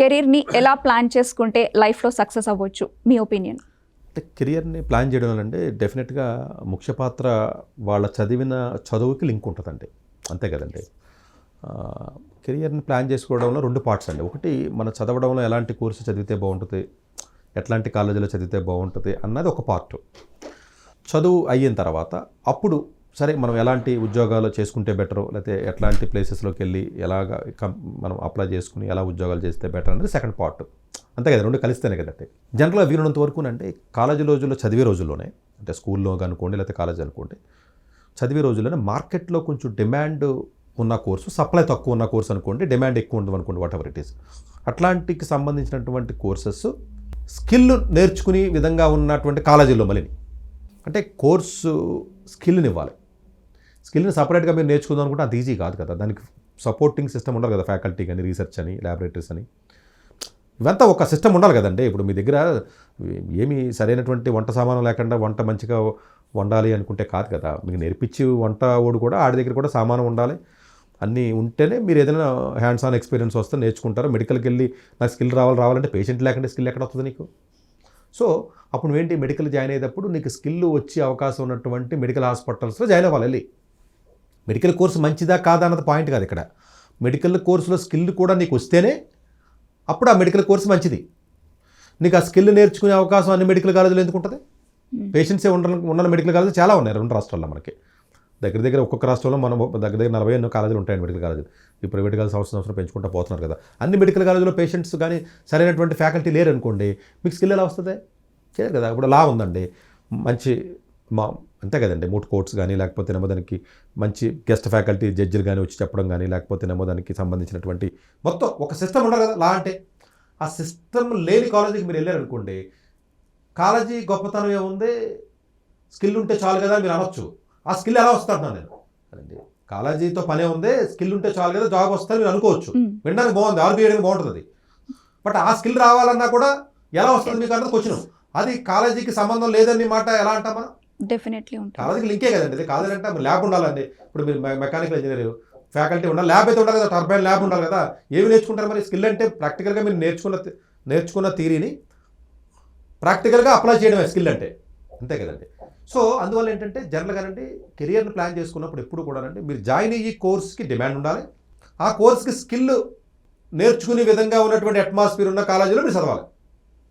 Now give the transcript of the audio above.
కెరీర్ని ఎలా ప్లాన్ చేసుకుంటే లైఫ్లో సక్సెస్ అవ్వచ్చు మీ ఒపీనియన్? అంటే కెరియర్ని ప్లాన్ చేయడం అంటే డెఫినెట్గా ముఖ్య పాత్ర వాళ్ళ చదివిన చదువుకి లింక్ ఉంటుందండి, అంతే కదండి. కెరియర్ని ప్లాన్ చేసుకోవడంలో రెండు పార్ట్స్ అండి. ఒకటి మన చదవడంలో ఎలాంటి కోర్సు చదివితే బాగుంటుంది, ఎట్లాంటి కాలేజీలో చదివితే బాగుంటుంది అన్నది ఒక పార్ట్. చదువు అయిన తర్వాత అప్పుడు సరే మనం ఎలాంటి ఉద్యోగాలు చేసుకుంటే బెటరు, లేకపోతే ఎట్లాంటి ప్లేసెస్లోకి వెళ్ళి ఎలాగ మనం అప్లై చేసుకుని ఎలా ఉద్యోగాలు చేస్తే బెటర్ అనేది సెకండ్ పార్ట్, అంతే కదా. రెండు కలిస్తేనే కదండి. జనరల్గా వీలున్నంత వరకు అంటే కాలేజీ రోజుల్లో చదివే రోజుల్లోనే, అంటే స్కూల్లో అనుకోండి లేకపోతే కాలేజ్ అనుకోండి, చదివే రోజుల్లోనే మార్కెట్లో కొంచెం డిమాండ్ ఉన్న కోర్సు, సప్లై తక్కువ ఉన్న కోర్సు అనుకోండి, డిమాండ్ ఎక్కువ ఉండదు అనుకోండి, వాట్ ఎవర్ ఇట్ ఈస్, అట్లాంటికి సంబంధించినటువంటి కోర్సెస్ స్కిల్ నేర్చుకునే విధంగా ఉన్నటువంటి కాలేజీల్లో మళ్ళీ అంటే కోర్సు స్కిల్ని ఇవ్వాలి. స్కిల్ని సపరేట్గా మీరు నేర్చుకుందాం అనుకుంటే అది ఈజీ కాదు కదా, దానికి సపోర్టింగ్ సిస్టమ్ ఉండాలి కదా, ఫ్యాకల్టీ కానీ రీసెర్చ్ అని ల్యాబొరేటరీస్ అని ఇవంతా ఒక సిస్టమ్ ఉండాలి కదండి. ఇప్పుడు మీ దగ్గర ఏమీ సరైనటువంటి వంట సామానం లేకుండా వంట మంచిగా వండాలి అనుకుంటే కాదు కదా, మీకు నేర్పించి వంట ఓడు కూడా ఆడి దగ్గర కూడా సామానం ఉండాలి, అన్నీ ఉంటేనే మీరు ఏదైనా హ్యాండ్స్ ఆన్ ఎక్స్పీరియన్స్ వస్తే నేర్చుకుంటారు. మెడికల్కి వెళ్ళి నాకు స్కిల్ రావాలంటే పేషెంట్ లేకుండా స్కిల్ ఎక్కడ వస్తుంది నీకు? సో అప్పుడు ఏంటి, మెడికల్ జాయిన్ అయ్యేటప్పుడు నీకు స్కిల్ వచ్చే అవకాశం ఉన్నటువంటి మెడికల్ హాస్పిటల్స్లో జాయిన్ అవ్వాలి. వెళ్ళి మెడికల్ కోర్సు మంచిదా కాదా అన్నది పాయింట్ కాదు ఇక్కడ. మెడికల్ కోర్సులో స్కిల్ కూడా నీకు వస్తేనే అప్పుడు ఆ మెడికల్ కోర్సు మంచిది. నీకు ఆ స్కిల్ నేర్చుకునే అవకాశం అన్ని మెడికల్ కాలేజీలో ఎందుకు ఉంటుంది? పేషెంట్సే ఉన్న మెడికల్ కాలేజీలు చాలా ఉన్నాయి రెండు రాష్ట్రాల్లో. మనకి దగ్గర ఒక్కొక్క రాష్ట్రంలో మనం దగ్గర 40 ఎన్నో కాలేజీలు ఉంటాయండి మెడికల్ కాలేజీలు. ఈ ప్రైవేట్ కాలేజ్ సంవత్సరం పెంచుకుంటూ పోతున్నారు కదా. అన్ని మెడికల్ కాలేజీలో పేషెంట్స్ కానీ సరైనటువంటి ఫ్యాకల్టీ లేరు అనుకోండి, మీకు స్కిల్ ఎలా వస్తుంది? చేయరు కదా. ఇప్పుడు లా ఉందండి, మంచి అంతే కదండి, మూట్ కోర్ట్స్ కానీ లేకపోతే దానికి మంచి గెస్ట్ ఫ్యాకల్టీ జడ్జిలు కానీ వచ్చి చెప్పడం కానీ లేకపోతే దానికి సంబంధించినటువంటి మొత్తం ఒక సిస్టమ్ ఉండాలి కదా. లా అంటే ఆ సిస్టమ్ లేని కాలేజీకి మీరు వెళ్ళారనుకోండి, కాలేజీ గొప్పతనం ఏముంది, స్కిల్ ఉంటే చాలు కదా మీరు అనొచ్చు. ఆ స్కిల్ ఎలా వస్తాను నేను అదండి, కాలేజీతో పనే ఉంది, స్కిల్ ఉంటే చాలు కదా జాబ్ వస్తుంది మీరు అనుకోవచ్చు, వినడానికి బాగుంది, ఆర్గ్యూ చేయడానికి బాగుంటుంది. బట్ ఆ స్కిల్ రావాలన్నా కూడా ఎలా వస్తుంది మీకు అన్నది క్వశ్చన్. అది కాలేజీకి సంబంధం లేదని మాట ఎలా అంటాం మనం? డెఫినెట్లీ ఉంటుంది. కాలేజీకి లింకే కదండి. ఇది కాలేజీ అంటే ల్యాబ్ ఉండాలండి. ఇప్పుడు మీరు మెకానికల్ ఇంజనీర్ ఫ్యాకల్టీ ఉండాలి, ల్యాబ్ అయితే ఉండాలి కదా, టర్బైన్ ల్యాబ్ ఉండాలి కదా. ఏమి నేర్చుకుంటారు మరి? స్కిల్ అంటే ప్రాక్టికల్గా మీరు నేర్చుకున్న థియరీని ప్రాక్టికల్గా అప్లై చేయడమే స్కిల్ అంటే, అంతే కదండి. సో అందువల్ల ఏంటంటే జనరల్గానండి కెరియర్ని ప్లాన్ చేసుకున్నప్పుడు ఎప్పుడు కూడానండి మీరు జాయిన్ అయ్యి కోర్స్కి డిమాండ్ ఉండాలి, ఆ కోర్స్కి స్కిల్ నేర్చుకునే విధంగా ఉన్నటువంటి అట్మాస్ఫియర్ ఉన్న కాలేజీలో మీరు చదవాలి.